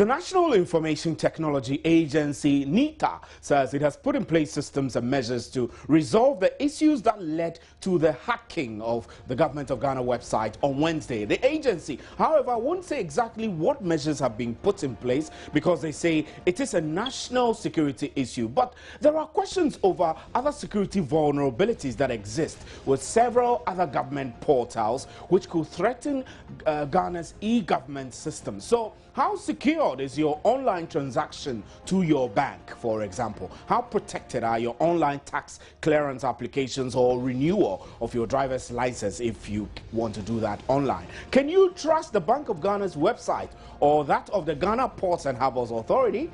The National Information Technology Agency, NITA, says it has put in place systems and measures to resolve the issues that led to the hacking of the Government of Ghana website on Wednesday. The agency, however, won't say exactly what measures have been put in place because they say it is a national security issue. But there are questions over other security vulnerabilities that exist with several other government portals which could threaten Ghana's e-government system. So, how secured is your online transaction to your bank, for example? How protected are your online tax clearance applications or renewal of your driver's license if you want to do that online? Can you trust the Bank of Ghana's website or that of the Ghana Ports and Harbours Authority?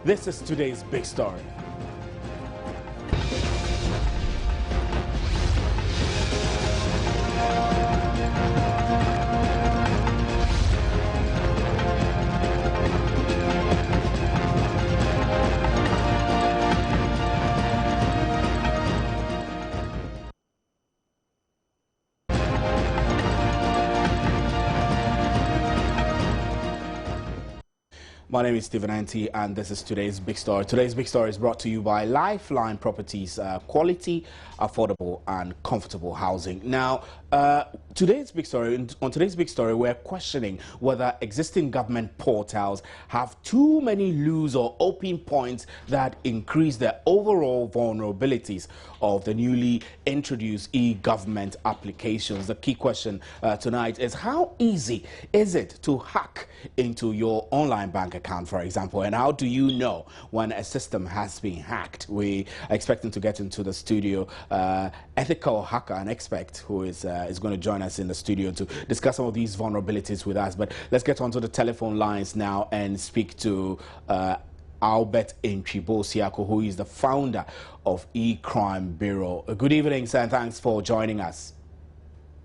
This is today's big story. My name is Stephen Anti, and this is today's big story. Today's big story is brought to you by Lifeline Properties, quality, affordable, and comfortable housing. Now, on today's big story, we're questioning whether existing government portals have too many loose or open points that increase the overall vulnerabilities of the newly introduced e-government applications. The key question tonight is how easy is it to hack into your online bank account, for example, and how do you know when a system has been hacked? We are expecting to get into the studio ethical hacker, an expert who is going to join us in the studio to discuss some of these vulnerabilities with us. But let's get onto the telephone lines now and speak to Albert Ntwibo-Siako, who is the founder of E-Crime Bureau. Good evening, sir, and thanks for joining us.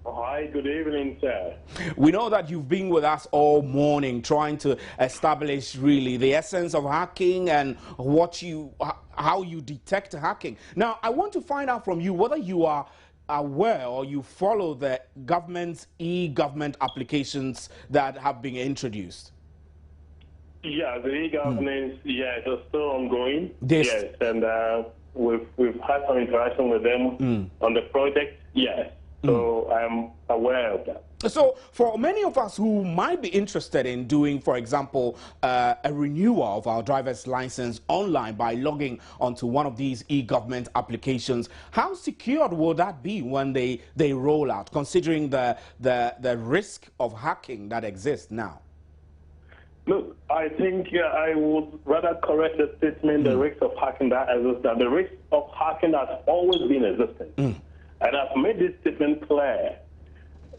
Hi, good evening, sir. We know that you've been with us all morning trying to establish really the essence of hacking and how you detect hacking. Now, I want to find out from you whether you are aware or you follow the government's e-government applications that have been introduced. Yeah, the e-governance, it is still ongoing. Yes, and we've had some interaction with them on the project. Yes. So I'm aware of that. So for many of us who might be interested in doing, for example, a renewal of our driver's license online by logging onto one of these e-government applications, how secured will that be when they roll out, considering the risk of hacking that exists now? Look, I think I would rather correct the statement, the risk of hacking that exists. The risk of hacking has always been existing. And I've made this statement clear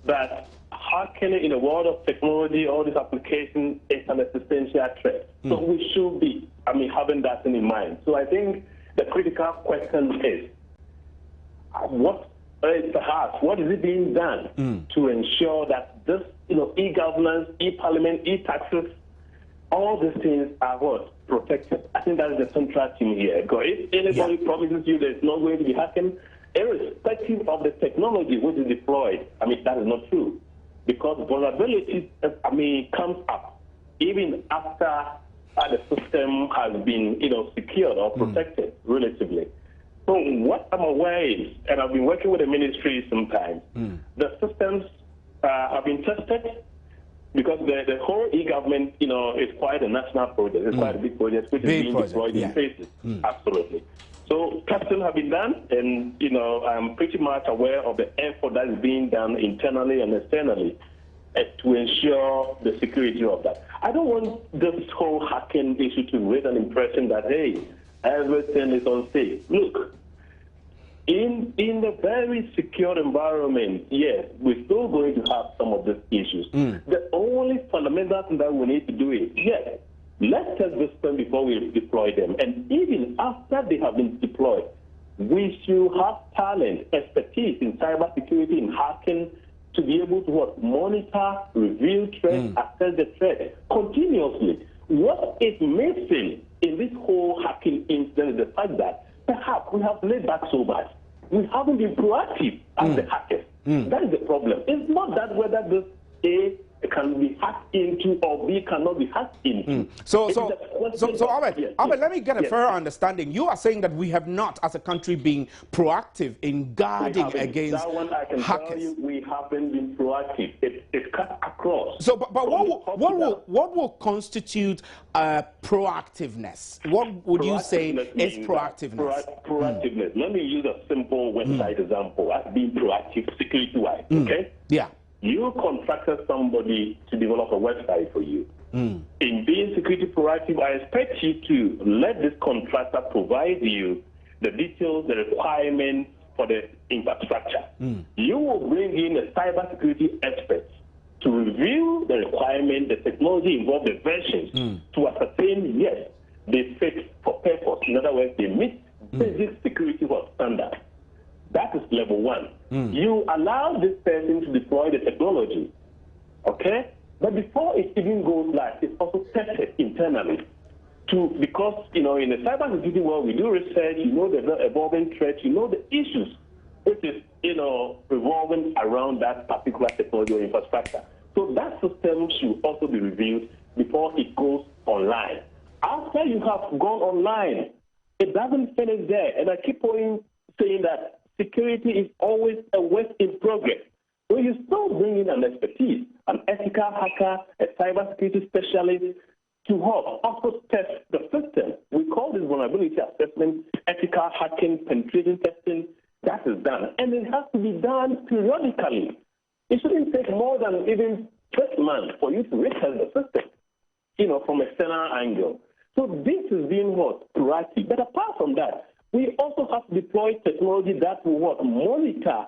that hacking in the world of technology, all these applications, is an existential threat. So we should be, having that in mind. So I think the critical question is, what is it being done to ensure that this, e-governance, e-parliament, e-taxes, all these things are protected? I think that is the central theme here. Because if anybody promises you there's not going to be hacking, irrespective of the technology which is deployed, that is not true. Because vulnerability, comes up even after the system has been, secured or protected relatively. So what I'm aware is, and I've been working with the ministry sometimes, the systems have been tested because the whole e-government, is quite a national project. It's quite a big project which is being deployed in phases. Absolutely. So testing have been done, and I'm pretty much aware of the effort that is being done internally and externally to ensure the security of that. I don't want this whole hacking issue to raise an impression that, hey, everything is unsafe. Look, in the very secure environment, yes, we're still going to have some of these issues. The only fundamental thing that we need to do is, yes, let's test this system before we deploy them. And even after they have been deployed, we should have talent, expertise in cybersecurity, in hacking, to be able to monitor, review threats, assess the threat continuously. What is missing in this whole hacking incident is the fact that perhaps we have laid back so much. We haven't been proactive as the hackers. That is the problem. It's not that whether this can be hacked into or B cannot be hacked into. So, Albert, let me get a fair understanding. You are saying that we have not, as a country, been proactive in guarding against that one I can hackers. Tell you, we haven't been proactive. It cuts across. So, but what will constitute proactiveness? What would you say is proactiveness? Proactiveness. Let me use a simple website example as being proactive security-wise. Okay? Yeah. You contracted somebody to develop a website for you. In being security proactive, I expect you to let this contractor provide you the details, the requirements for the infrastructure. You will bring in a cybersecurity expert to review the requirement, the technology involved, the versions, to ascertain, yes, they fit for purpose. In other words, they meet basic security standards. That is level one. You allow this person to deploy the technology, okay? But before it even goes live, it's also tested internally. Because, in the cybersecurity world, we do research, the evolving threats, the issues, which is, revolving around that particular technology or infrastructure. So that system should also be reviewed before it goes online. After you have gone online, it doesn't finish there. And I keep on saying that security is always a work in progress. So you still bring in an expertise, an ethical hacker, a cybersecurity specialist to help also test the system. We call this vulnerability assessment, ethical hacking, penetration testing. That is done. And it has to be done periodically. It shouldn't take more than even 6 months for you to retest the system, from an external angle. So this is being proactive. But apart from that, we also have to deploy technology that will monitor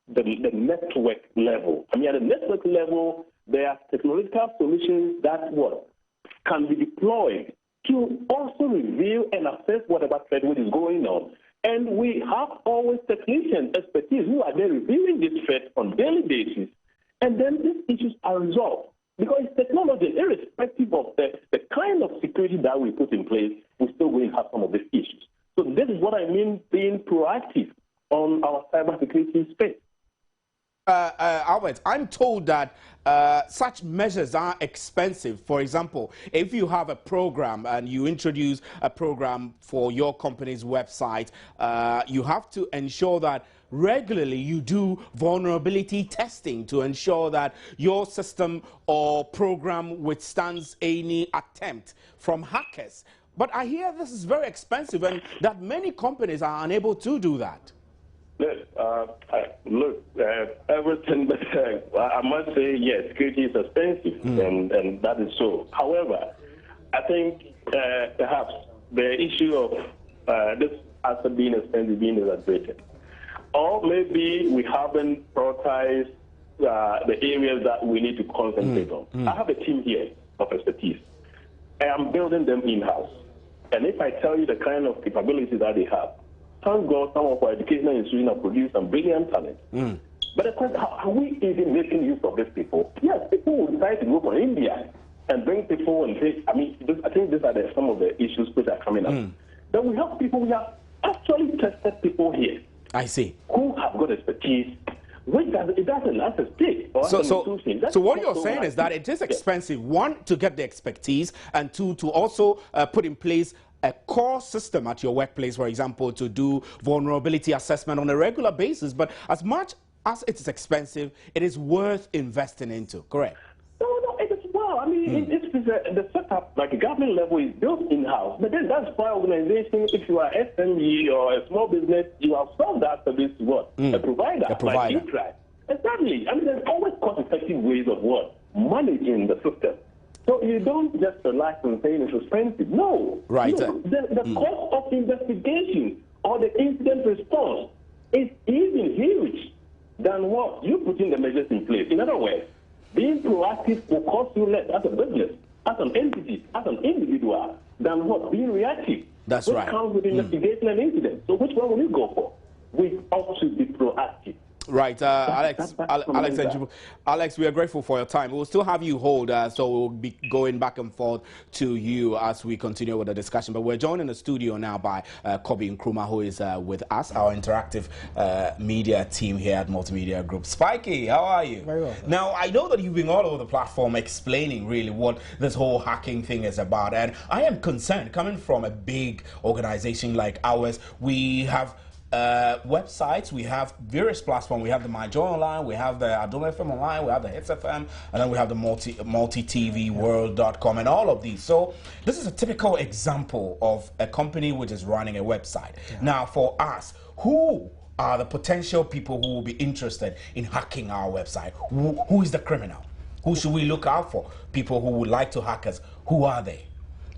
the network level. I mean, at the network level, there are technological solutions that can be deployed to also review and assess whatever threat is going on. And we have always technicians, expertise who are there reviewing this threat on a daily basis. And then these issues are resolved. Because technology, irrespective of the kind of security that we put in place, we're still going to have some of these issues. So this is what I mean being proactive on our cybersecurity space. Albert, I'm told that such measures are expensive. For example, if you have a program and you introduce a program for your company's website, you have to ensure that regularly you do vulnerability testing to ensure that your system or program withstands any attempt from hackers. But I hear this is very expensive and that many companies are unable to do that. Everything, I must say, yes, security is expensive, and that is so. However, I think perhaps the issue of this asset being expensive being exaggerated. Or maybe we haven't prioritized the areas that we need to concentrate on. I have a team here of expertise. I am building them in-house. And if I tell you the kind of capabilities that they have, thank God some of our educational institutions have produced some brilliant talent. But the question, are we even making use of these people? Yes, people will decide to go from India and bring people and say, I think these are some of the issues which are coming up. Then we have people, we have actually tested people here. I see. Who have got expertise, which it doesn't have to stick. So what you're saying is that it is expensive, one, to get the expertise, and two, to also put in place a core system at your workplace, for example, to do vulnerability assessment on a regular basis. But as much as it is expensive, it is worth investing into, correct? No, it is well. I mean, the setup, like a government level, is built in-house. But then that's why organizations, if you are SME or a small business, you have sold that service to what? A provider. Like you try. Exactly. I mean, there's always cost-effective ways of managing the system. So you don't just relax and say it's expensive. No. Right. The cost of investigation or the incident response is even huge than what you put in the measures in place. In other words, being proactive will cost you less as a business, as an entity, as an individual, than what being reactive. That's which right. comes with investigation and incident. So which one will you go for? We ought to be proactive. Right, Alex, Alex, Alex, we are grateful for your time. We'll still have you hold, so we'll be going back and forth to you as we continue with the discussion. But we're joined in the studio now by Kobe Nkrumah, who is with us, our interactive media team here at Multimedia Group. Spikey, how are you? Very well, sir. Now, I know that you've been all over the platform explaining really what this whole hacking thing is about, and I am concerned, coming from a big organization like ours, we have websites, we have various platforms. We have the My Joy Online, we have the Adoma FM Online, we have the Hits FM, and then we have the multi-tvworld.com and all of these. So this is a typical example of a company which is running a website. Yeah. Now, for us, who are the potential people who will be interested in hacking our website? Who is the criminal? Who should we look out for? People who would like to hack us. Who are they?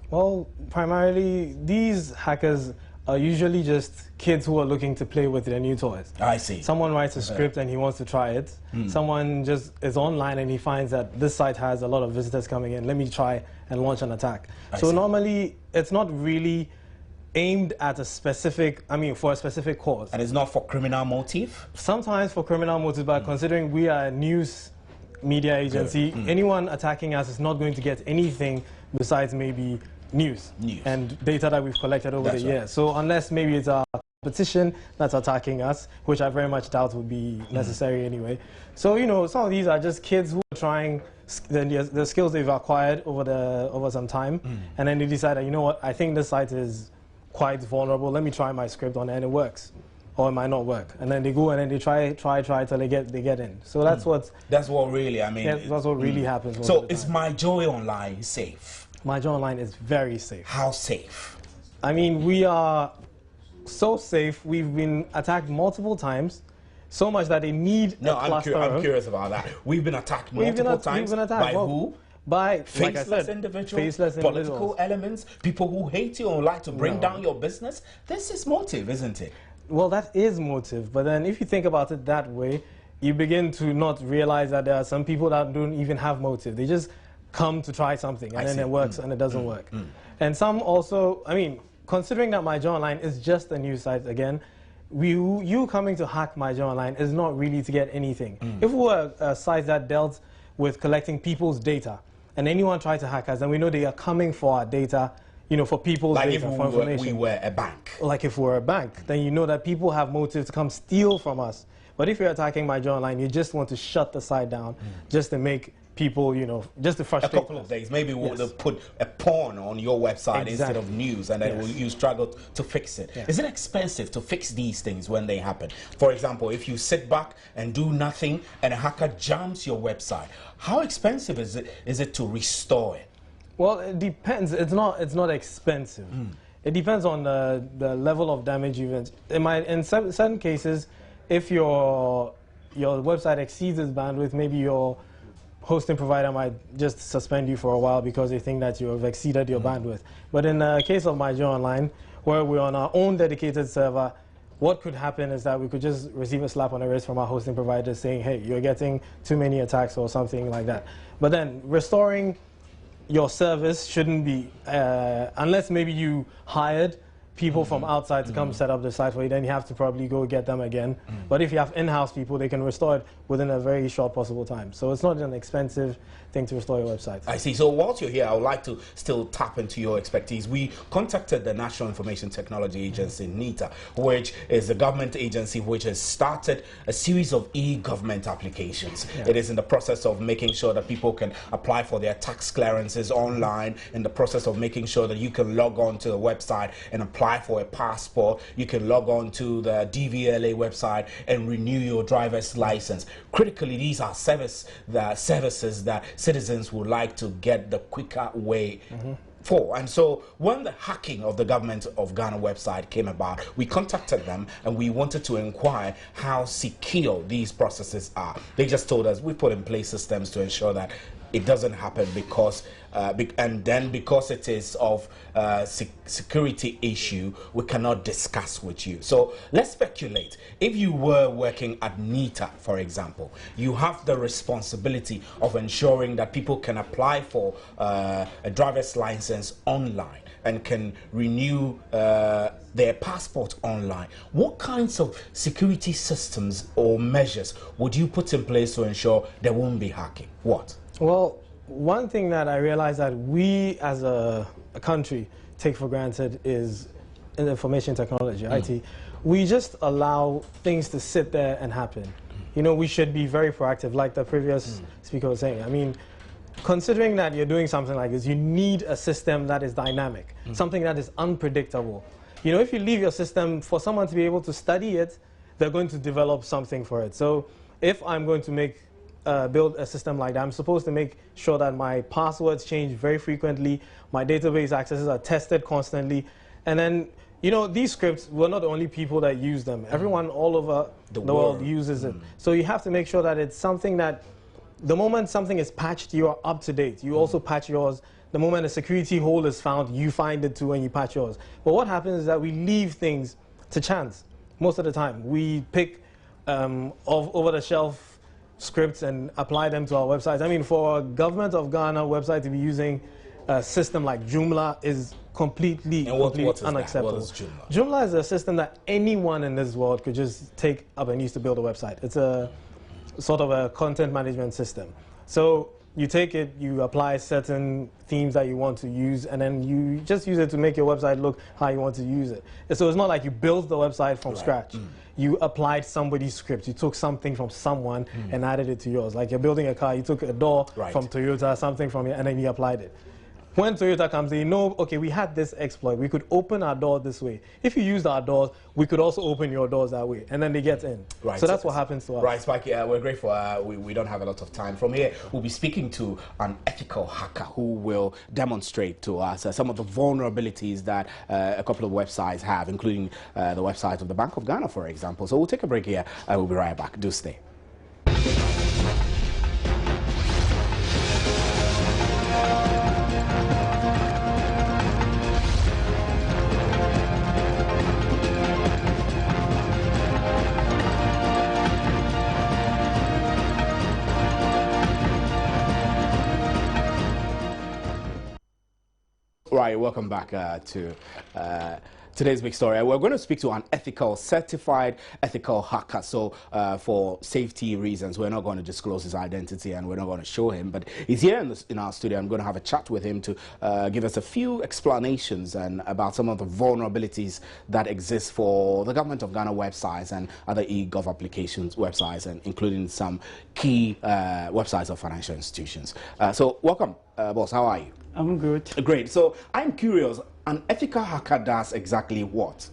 Well, primarily, these hackers are usually just kids who are looking to play with their new toys. I see. Someone writes a script and he wants to try it. Someone just is online and he finds that this site has a lot of visitors coming in. Let me try and launch an attack. So normally, it's not really aimed at a specific, for a specific cause. And it's not for criminal motive? Sometimes for criminal motive, but considering we are a news media agency, anyone attacking us is not going to get anything besides maybe news and data that we've collected over the years. So unless maybe it's our competition that's attacking us, which I very much doubt would be necessary anyway. So, you know, some of these are just kids who are trying the skills they've acquired over some time, and then they decide that, you know what, I think this site is quite vulnerable, let me try my script on it, and it works. Or it might not work, and then they go and then they try till they get in. So that's what really, that's what really happens. So is My Joy Online safe? My Joy Online is very safe. How safe? We are so safe. We've been attacked multiple times, so much that they need a cluster. I'm curious about that. We've been attacked multiple times. By who? By faceless individuals, political elements, people who hate you and like to bring down your business. This is motive, isn't it? Well, that is motive. But then if you think about it that way, you begin to not realize that there are some people that don't even have motive. They just come to try something, and then it works and it doesn't work. And some also, considering that My Joy Online is just a news site, again, you coming to hack My Joy Online is not really to get anything. If we were a site that dealt with collecting people's data, and anyone tried to hack us, then we know they are coming for our data, you know, for people's data, for information. Like if we were a bank. Like if we were a bank, then you know that people have motive to come steal from us. But if you're attacking My Joy Online, you just want to shut the site down, just to make people, you know, just to frustrate a couple of days. Maybe we'll put a porn on your website instead of news, and then you struggle to fix it. Is it expensive to fix these things when they happen? For example, if you sit back and do nothing and a hacker jams your website, how expensive is it to restore it? Well, it depends. It's not expensive. It depends on the level of damage you've. In certain cases, if your website exceeds its bandwidth, maybe your hosting provider might just suspend you for a while because they think that you have exceeded your bandwidth. But in the case of My Joy Online, where we're on our own dedicated server, what could happen is that we could just receive a slap on the wrist from our hosting provider saying, hey, you're getting too many attacks or something like that. But then restoring your service shouldn't be, unless maybe you hired people from outside to come set up the site for you, then you have to probably go get them again. But if you have in-house people, they can restore it within a very short possible time. So it's not an expensive thing to restore your website. I see. So whilst you're here, I would like to still tap into your expertise. We contacted the National Information Technology Agency, NITA, which is a government agency which has started a series of e-government applications. It is in the process of making sure that people can apply for their tax clearances online, in the process of making sure that you can log on to the website and apply for a passport. You can log on to the DVLA website and renew your driver's license. Critically, these are services that citizens would like to get the quicker way for. And so when the hacking of the government of Ghana website came about, we contacted them and we wanted to inquire how secure these processes are. They just told us we put in place systems to ensure that it doesn't happen because and then because it is of security issue, we cannot discuss with you. So let's speculate. If you were working at NITA, for example, you have the responsibility of ensuring that people can apply for a driver's license online. and can renew their passport online. What kinds of security systems or measures would you put in place to ensure there won't be hacking? What? Well, one thing that I realize that we as a country take for granted is in information technology, IT. We just allow things to sit there and happen. You know, we should be very proactive, like the previous speaker was saying. I mean, considering that you're doing something like this, you need a system that is dynamic, something that is unpredictable. You know, if you leave your system for someone to be able to study it, they're going to develop something for it. So if I'm going to build a system like that, I'm supposed to make sure that my passwords change very frequently, my database accesses are tested constantly, and then, you know, these scripts, we're not the only people that use them. Everyone all over the world uses it. So you have to make sure that it's something that the moment something is patched, you are up to date. You also patch yours. The moment a security hole is found, you find it too and you patch yours. But what happens is that we leave things to chance most of the time. We pick over-the-shelf scripts and apply them to our websites. I mean, for a government of Ghana website to be using a system like Joomla is completely unacceptable. What is Joomla? Joomla is a system that anyone in this world could just take up and use to build a website. It's a sort of a content management system. So you take it, you apply certain themes that you want to use, and then you just use it to make your website look how you want to use it. So it's not like you built the website from scratch. You applied somebody's script. You took something from someone and added it to yours. Like you're building a car, you took a door from Toyota, something from it, and then you applied it. When Toyota comes, they know, okay, we had this exploit. We could open our door this way. If you used our doors, we could also open your doors that way. And then they get in. Right. So that's what happens to us. Right, Spike, we're grateful. We don't have a lot of time. From here, we'll be speaking to an ethical hacker who will demonstrate to us some of the vulnerabilities that a couple of websites have, including the website of the Bank of Ghana, for example. So we'll take a break here and we'll be right back. Do stay. Right, welcome back to today's big story. We're going to speak to an certified ethical hacker. So for safety reasons, we're not going to disclose his identity and we're not going to show him. But he's here in our studio. I'm going to have a chat with him to give us a few explanations and about some of the vulnerabilities that exist for the Government of Ghana websites and other e-gov applications websites, and including some key websites of financial institutions. So welcome, boss. How are you? I'm good. Great. So I'm curious, an ethical hacker does exactly what?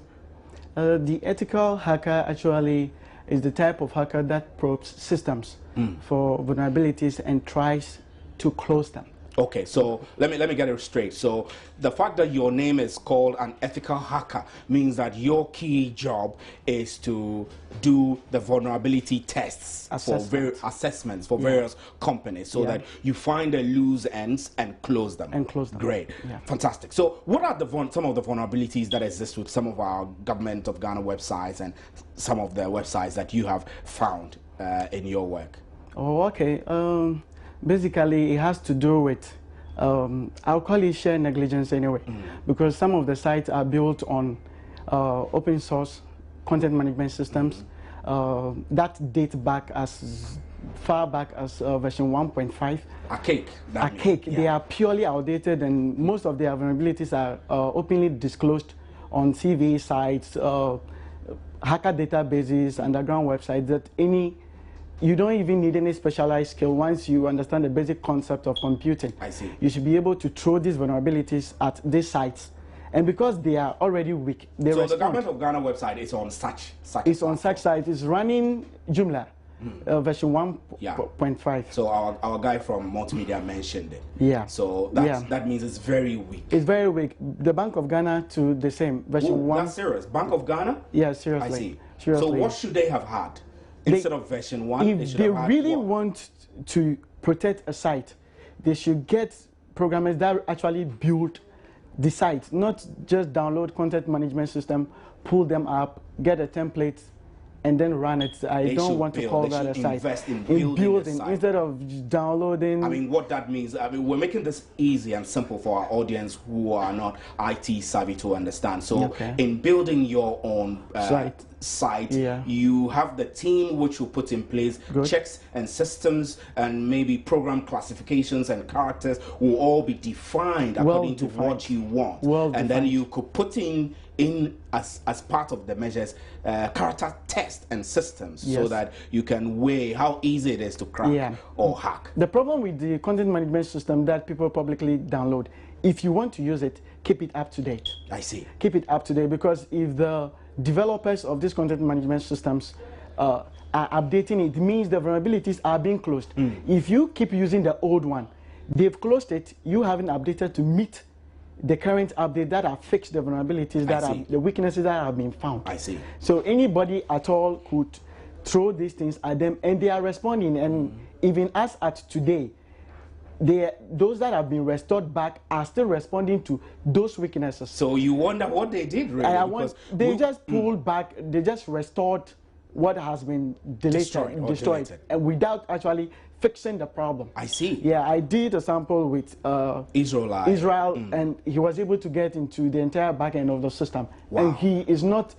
The ethical hacker actually is the type of hacker that probes systems for vulnerabilities and tries to close them. Okay, so let me get it straight. So the fact that your name is called an ethical hacker means that your key job is to do the vulnerability tests for assessments for various companies, so that you find the loose ends and close them. Great, fantastic. So what are some of the vulnerabilities that exist with some of our Government of Ghana websites and some of the websites that you have found in your work? Oh, okay. Basically, it has to do with, I'll call it sheer negligence anyway, because some of the sites are built on open source content management systems that date back as far back as version 1.5. Archaic. They are purely outdated, and most of their vulnerabilities are openly disclosed on CV sites, hacker databases, underground websites, that you don't even need any specialized skill. Once you understand the basic concept of computing, I see. You should be able to throw these vulnerabilities at these sites. And because they are already weak, they respond. So the Government of Ghana website is on such It's on such site. It's running Joomla, version 1.5. So our guy from multimedia mentioned it. Yeah. So that means it's very weak. It's very weak. The Bank of Ghana to the same, version 1. That's serious. Bank of Ghana? Yeah, seriously. I see. Seriously. So what should they have had? Instead of version 1, if they really want to protect a site, they should get programmers that actually build the site, not just download content management system, pull them up, get a template, and then run it. I don't want to call that a site. Invest in building site. Instead of downloading. I mean, what that means, I mean, we're making this easy and simple for our audience who are not IT savvy to understand. So in building your own site, you have the team which will put in place checks and systems, and maybe program classifications and characters will all be defined according to what you want. And then you could put in as part of the measures character test and systems so that you can weigh how easy it is to crack or hack. The problem with the content management system that people publicly download, if you want to use it, keep it up to date. I see. Keep it up to date, because if the developers of these content management systems are updating it, means the vulnerabilities are being closed. If you keep using the old one, they've closed it, you haven't updated to meet the current update that have fixed the vulnerabilities, that are the weaknesses that have been found. I see. So anybody at all could throw these things at them, and they are responding. And even as at today, those that have been restored back are still responding to those weaknesses. So you wonder what they did, really? They just pulled back, they just restored what has been destroyed, and without actually fixing the problem. I see. Yeah, I did a sample with Israel, and he was able to get into the entire back end of the system. And he is not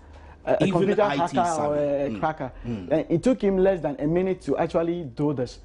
a computer hacker or a cracker. And it took him less than a minute to actually do this.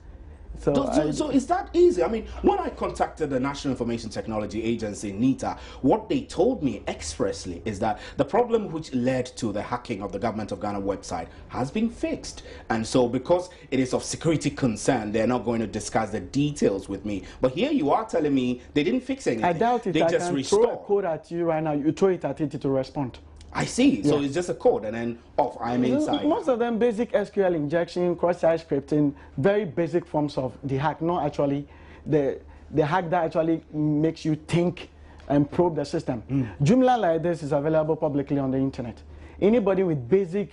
So is that easy? I mean, when I contacted the National Information Technology Agency, NITA, what they told me expressly is that the problem which led to the hacking of the Government of Ghana website has been fixed. And so because it is of security concern, they're not going to discuss the details with me. But here you are telling me they didn't fix anything. I doubt it. They just restored. Throw a code at you right now, you throw it at it to respond. I see. So it's just a code, and then I'm inside. Most of them basic SQL injection, cross-site scripting, very basic forms of the hack, not actually the hack that actually makes you think and probe the system. Joomla like this is available publicly on the internet. Anybody with basic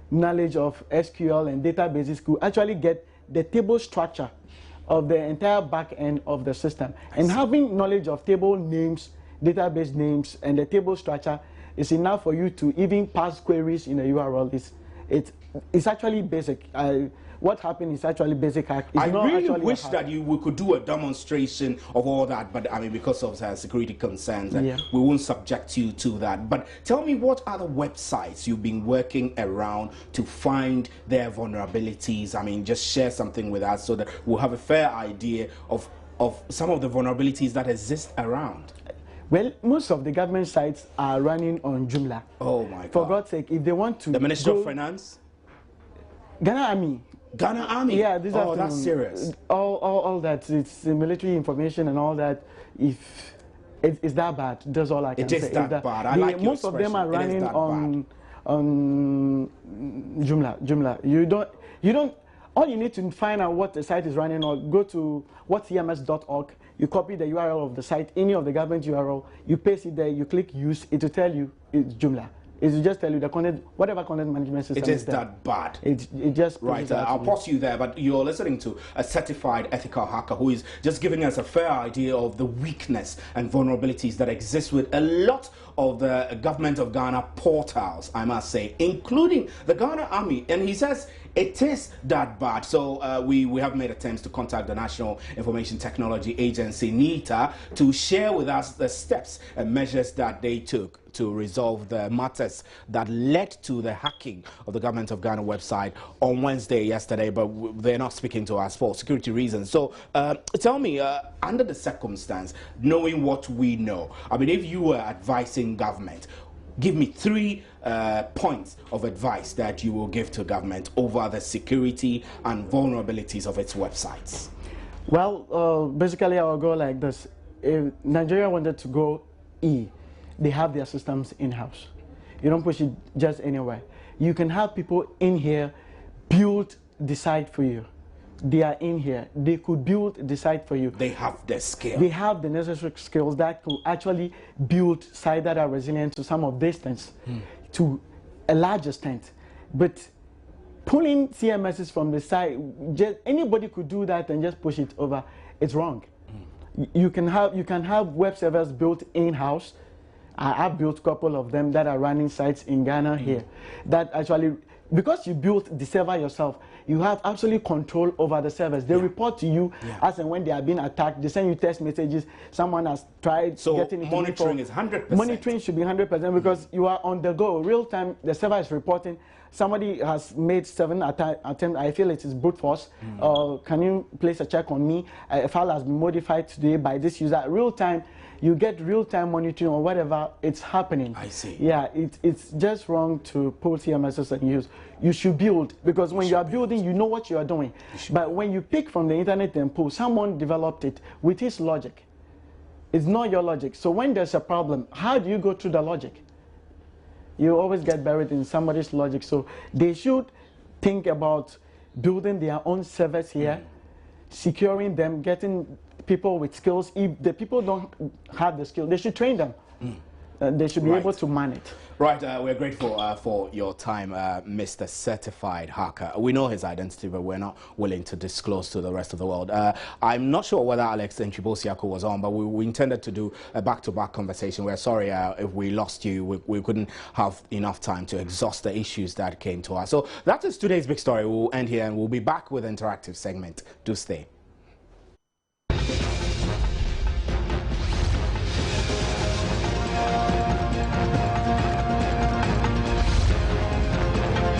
knowledge of SQL and databases could actually get the table structure of the entire back end of the system. And having knowledge of table names, database names, and the table structure is enough for you to even pass queries in a URL. It's actually basic. What happened is actually basic hack. I really wish that we could do a demonstration of all that, but I mean, because of security concerns, we won't subject you to that. But tell me, what other websites you've been working around to find their vulnerabilities? I mean, just share something with us so that we'll have a fair idea of some of the vulnerabilities that exist around. Well, most of the government sites are running on Joomla. Oh my God. For God's sake, if they want to... The Ministry of Finance? Ghana Army. Ghana Army? Yeah, these are... that's serious. All that, it's military information and all that. If it's that bad, that's all I can say. It is that bad. I like your Most of them are running on Joomla. You don't... All you need to find out what the site is running on, go to whatcms.org, you copy the URL of the site, any of the government URL, you paste it there, you click use, it will tell you it's Joomla. It will just tell you the content, whatever content management system is there. That bad. It just... Right, I'll pause you there, but you're listening to a certified ethical hacker who is just giving us a fair idea of the weakness and vulnerabilities that exist with a lot of the Government of Ghana portals, I must say, including the Ghana Army. And he says it is that bad. So we have made attempts to contact the National Information Technology Agency, NITA, to share with us the steps and measures that they took to resolve the matters that led to the hacking of the Government of Ghana website on Wednesday yesterday, but they're not speaking to us for security reasons. So tell me, under the circumstance, knowing what we know, I mean, if you were advising government, give me 3 points of advice that you will give to government over the security and vulnerabilities of its websites. Well, basically I will go like this. If Nigeria wanted to go they have their systems in-house. You don't push it just anywhere. You can have people in here build the site for you. They are in here. They could build the site for you. They have the skill. They have the necessary skills that could actually build sites that are resilient to some of these things to a large extent. But pulling CMSs from the site, just anybody could do that and just push it over. It's wrong. You can have web servers built in-house. I've built a couple of them that are running sites in Ghana here that actually because you built the server yourself, you have absolute control over the servers. They report to you as and when they are being attacked. They send you text messages. Someone has tried getting into monitoring is 100%. Monitoring should be 100% because you are on the go, real time. The server is reporting. Somebody has made 7 attempts. I feel it is brute force. Can you place a check on me? A file has been modified today by this user. Real time. You get real-time monitoring or whatever it's happening. I see. Yeah, it's just wrong to pull TMSs and use. You should build, because when you are building, you know what you are doing. But when you pick from the internet and pull, someone developed it with his logic. It's not your logic. So when there's a problem, how do you go through the logic? You always get buried in somebody's logic. So they should think about building their own servers here, securing them, getting people with skills. If the people don't have the skill, they should train them. They should be able to man it. Right, we're grateful for your time, Mr. Certified Hacker. We know his identity, but we're not willing to disclose to the rest of the world. I'm not sure whether Alex Nchibosiako was on, but we intended to do a back-to-back conversation. We're sorry if we lost you. We couldn't have enough time to exhaust the issues that came to us. So that is today's big story. We'll end here, and we'll be back with an interactive segment. Do stay.